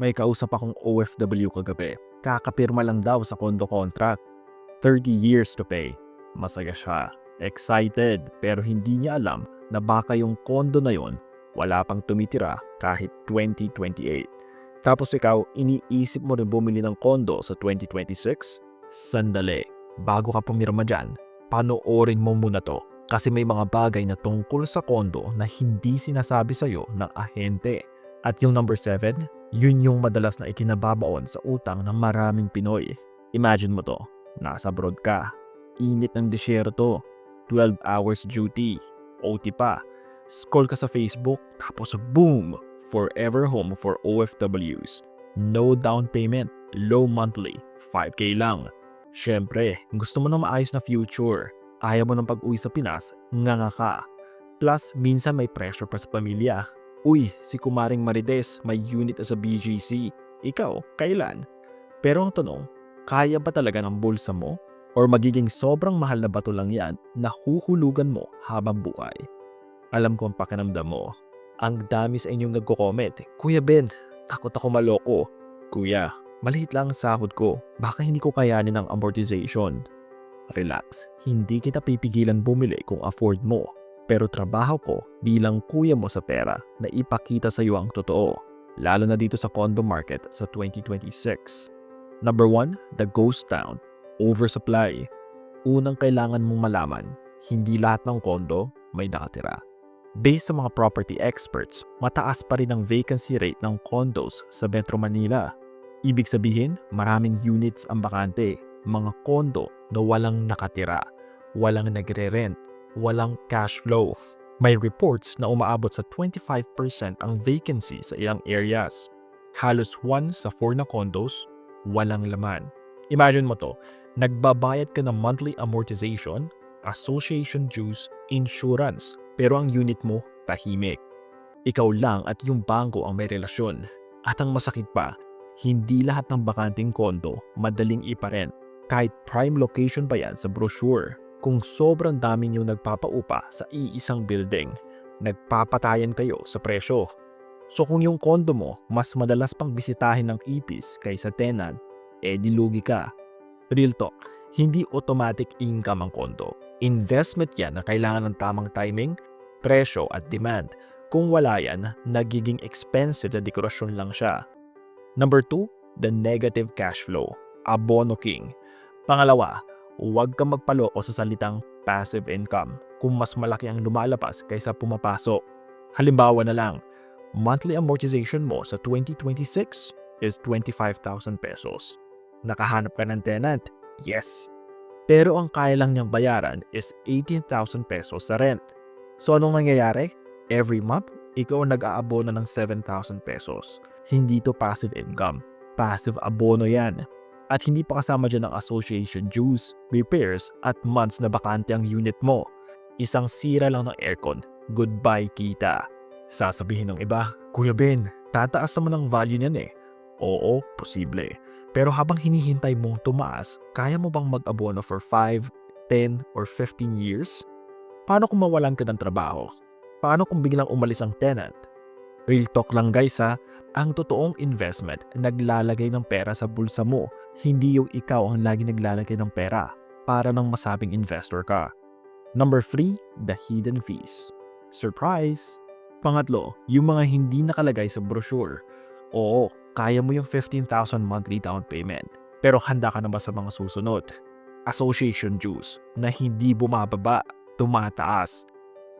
May kausap akong OFW kagabi. Kakapirma lang daw sa condo contract. 30 years to pay. Masaya siya. Excited. Pero hindi niya alam na baka yung condo na yon wala pang tumitira kahit 2028. Tapos ikaw, iniisip mo rin bumili ng condo sa 2026? Sandali. Bago ka pumirma dyan, panoorin mo muna to. Kasi may mga bagay na tungkol sa condo na hindi sinasabi sa'yo ng ahente. At yung number 7, yun yung madalas na ikinababaon sa utang ng maraming Pinoy. Imagine mo to, nasa abroad ka, init ng disyerto, 12 hours duty, OT pa, scroll ka sa Facebook, tapos boom! Forever home for OFWs. No down payment, low monthly, 5K lang. Syempre, gusto mo ng maayos na future. Ayaw mo ng pag-uwi sa Pinas, nga ka. Plus, minsan may pressure pa sa pamilya. Uy, si Kumaring Marites may unit sa BGC. Ikaw, kailan? Pero ang tanong, kaya ba talaga ng bulsa mo? Or magiging sobrang mahal na bato lang yan na huhulugan mo habang buhay? Alam ko ang pakiramdam mo. Ang dami sa inyong nagko-comment. Kuya Ben, takot ako maloko. Kuya, maliit lang ang sahod ko. Baka hindi ko kayanin ang amortization. Relax, hindi kita pipigilan bumili kung afford mo. Pero trabaho ko bilang kuya mo sa pera na ipakita sa iyo ang totoo. Lalo na dito sa condo market sa 2026. Number 1, the ghost town. Oversupply. Unang kailangan mong malaman, hindi lahat ng condo may nakatira. Based sa mga property experts, mataas pa rin ang vacancy rate ng condos sa Metro Manila. Ibig sabihin, maraming units ang bakante, mga condo na walang nakatira, walang nagre-rent, walang cash flow. May reports na umaabot sa 25% ang vacancy sa ilang areas. Halos 1 sa 4 na condos, walang laman. Imagine mo to, nagbabayad ka ng monthly amortization, association dues, insurance, pero ang unit mo tahimik. Ikaw lang at yung bangko ang may relasyon. At ang masakit pa, hindi lahat ng bakanting kondo madaling iparent. Kahit prime location pa yan sa brochure. Kung sobrang dami nyo nagpapaupa sa iisang building, nagpapatayan kayo sa presyo. So kung yung kondo mo mas madalas pang bisitahin ng ipis kaysa tenant, dilugi ka. Real talk, hindi automatic income ang kondo. Investment yan na kailangan ng tamang timing, presyo at demand. Kung wala yan, nagiging expensive na dekorasyon lang siya. Number 2, the negative cash flow. Abono king. Pangalawa, huwag kang magpaloko sa salitang passive income kung mas malaki ang lumalabas kaysa pumapasok. Halimbawa na lang, monthly amortization mo sa 2026 is 25,000 pesos. Nakahanap ka ng tenant? Yes. Pero ang kaya lang niyang bayaran is 18,000 pesos sa rent. So anong nangyayari? Every month, ikaw ang nag-aabono ng 7,000 pesos. Hindi to passive income. Passive abono yan. At hindi pa kasama dyan ang association dues, repairs, at months na bakante ang unit mo. Isang sira lang ng aircon, goodbye kita. Sasabihin ng iba, Kuya Ben, tataas naman ang value niyan eh. Oo, posible. Pero habang hinihintay mong tumaas, kaya mo bang mag-abono for 5, 10, or 15 years? Paano kung mawalan ka ng trabaho? Paano kung biglang umalis ang tenant? Real talk lang guys ha, ang totoong investment naglalagay ng pera sa bulsa mo, hindi yung ikaw ang lagi naglalagay ng pera para nang masabing investor ka. Number 3, the hidden fees. Surprise! Pangatlo, yung mga hindi nakalagay sa brochure. Oo, kaya mo yung 15,000 monthly down payment, pero handa ka na ba sa mga susunod? Association dues na hindi bumababa, tumataas.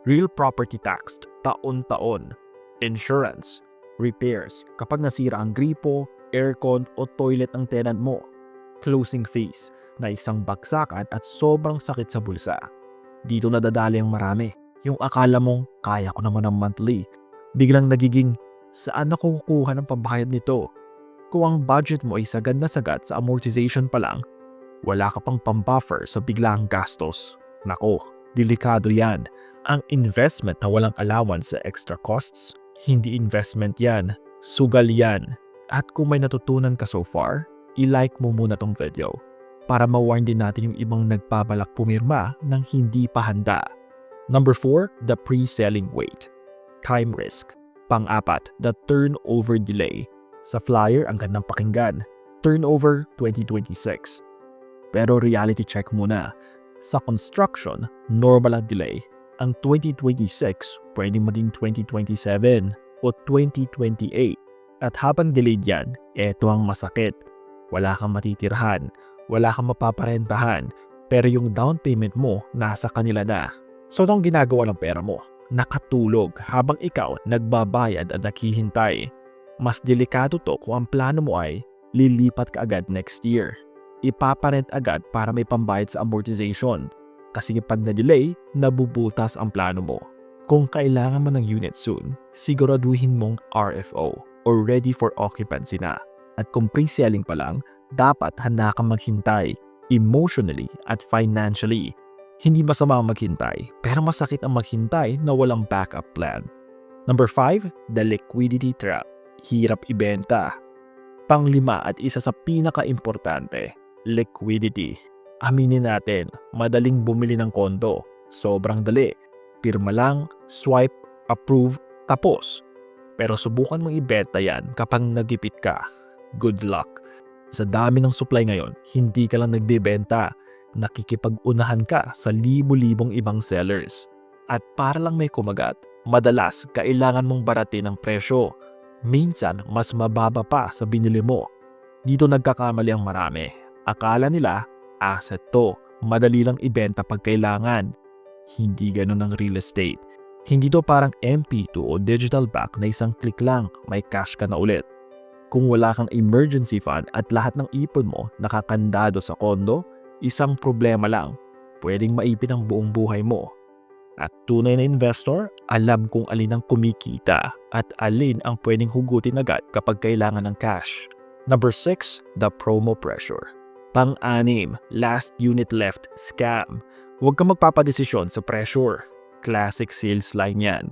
Real property tax, taon-taon. Insurance, repairs, kapag nasira ang gripo, aircon o toilet ng tenant mo. Closing fees, na isang bagsakan at sobrang sakit sa bulsa. Dito nadadali ang marami. Yung akala mong kaya ko naman ng monthly. Biglang nagiging, saan ako kukuha ng pambayad nito? Kung ang budget mo ay sagad na sagad sa amortization pa lang, wala ka pang pambuffer sa biglaang gastos. Nako, delikado yan. Ang investment na walang allowance sa extra costs, hindi investment yan, sugal yan. At kung may natutunan ka so far, i-like mo muna tong video para ma-warn din natin yung ibang nagpabalak pumirma ng hindi pa handa. Number 4, the pre-selling wait. Time risk. Pang-apat, the turnover delay. Sa flyer, ang gandang pakinggan. Turnover 2026. Pero reality check muna. Sa construction, normal ang delay. Ang 2026 pwedeng maging 2027 o 2028. At habang delayed yan, eto ang masakit. Wala kang matitirhan, wala kang mapaparentahan, pero yung down payment mo nasa kanila na. So anong ginagawa ng pera mo? Nakatulog habang ikaw nagbabayad at naghihintay. Mas delikado to kung ang plano mo ay lilipat ka agad next year. Ipaparent agad para may pambayad sa amortization. Kasi pag na-delay, nabubutas ang plano mo. Kung kailangan mo ng unit soon, siguraduhin mong RFO or ready for occupancy na. At kung pre-selling pa lang, dapat handa kang maghintay emotionally at financially. Hindi masama ang maghintay, pero masakit ang maghintay na walang backup plan. Number 5, the liquidity trap. Hirap ibenta. Pang-5 at isa sa pinaka-importante, liquidity. Aminin natin, madaling bumili ng kondo. Sobrang dali. Pirma lang, swipe, approve, tapos. Pero subukan mong ibenta yan kapag nagipit ka. Good luck. Sa dami ng supply ngayon, hindi ka lang nagbebenta. Nakikipag-unahan ka sa libu-libong ibang sellers. At para lang may kumagat, madalas kailangan mong baratin ang presyo. Minsan, mas mababa pa sa binili mo. Dito nagkakamali ang marami. Akala nila, asset to. Madali lang ibenta pag kailangan. Hindi ganun ang real estate. Hindi to parang MP2 o digital back na isang click lang, may cash ka na ulit. Kung wala kang emergency fund at lahat ng ipon mo nakakandado sa kondo, isang problema lang, pwedeng maipit ang buong buhay mo. At tunay na investor, alam kung alin ang kumikita at alin ang pwedeng hugutin agad kapag kailangan ng cash. Number 6, the promo pressure. Pang-6, last unit left scam. Huwag kang magpapadesisyon sa pressure. Classic sales line yan.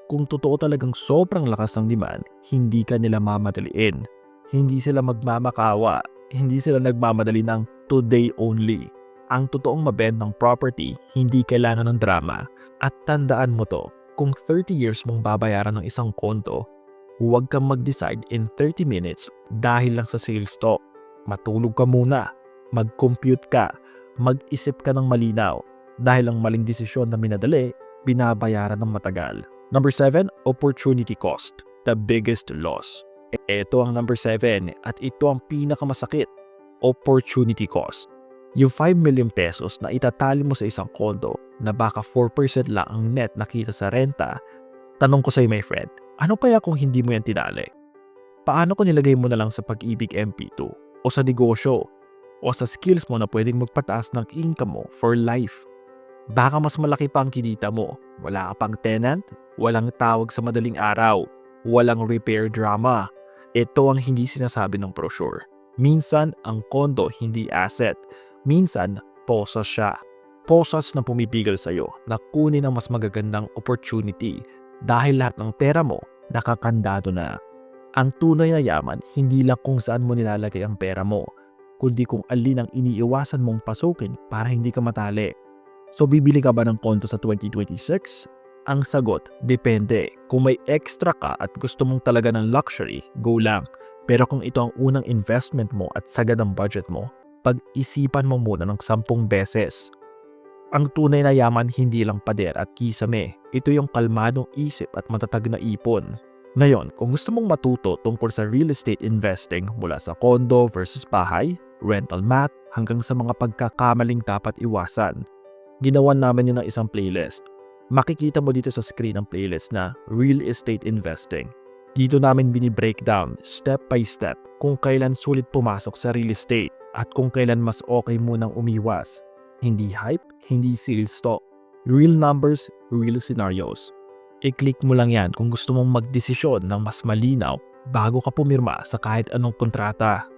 Kung totoo talagang sobrang lakas ng demand, hindi ka nila mamadaliin. Hindi sila magmamakawa. Hindi sila nagmamadali ng today only. Ang totoong mabentang property, hindi kailangan ng drama. At tandaan mo to, kung 30 years mong babayaran ng isang kondo, huwag kang mag-decide in 30 minutes dahil lang sa sales talk. Matulog ka muna, mag-compute ka, mag-isip ka ng malinaw dahil ang maling desisyon na minadali, binabayaran ng matagal. Number 7, opportunity cost, the biggest loss. Ito ang number 7 at ito ang pinakamasakit, opportunity cost. Yung 5 million pesos na itatali mo sa isang kondo na baka 4% lang ang net nakita sa renta, tanong ko sa'yo my friend, ano kaya kung hindi mo yan tinali? Paano kung nilagay mo na lang sa Pag-ibig MP2 o sa negosyo o sa skills mo na pwedeng magpataas ng income mo for life? Baka mas malaki pa ang kinita mo, wala ka pang tenant, walang tawag sa madaling araw, walang repair drama. Ito ang hindi sinasabi ng brochure. Minsan, ang kondo hindi asset. Minsan, posas siya. Posas na pumipigil sa'yo na kunin ang mas magagandang opportunity dahil lahat ng pera mo nakakandado na. Ang tunay na yaman, hindi lang kung saan mo nilalagay ang pera mo, kundi kung alin ang iniiwasan mong pasukin para hindi ka matali. So bibili ka ba ng kondo sa 2026? Ang sagot, depende. Kung may extra ka at gusto mong talaga ng luxury, go lang. Pero kung ito ang unang investment mo at sagad ang budget mo, pag-isipan mo muna ng 10 beses. Ang tunay na yaman hindi lang pader at kisame. Ito yung kalmadong isip at matatag na ipon. Ngayon, kung gusto mong matuto tungkol sa real estate investing mula sa kondo versus bahay, rental math, hanggang sa mga pagkakamaling dapat iwasan, ginawan namin yun ng isang playlist. Makikita mo dito sa screen ang playlist na Real Estate Investing. Dito namin bini-breakdown step by step kung kailan sulit pumasok sa real estate at kung kailan mas okay munang umiwas. Hindi hype, hindi sales talk. Real numbers, real scenarios. I-click mo lang yan kung gusto mong magdesisyon ng mas malinaw bago ka pumirma sa kahit anong kontrata.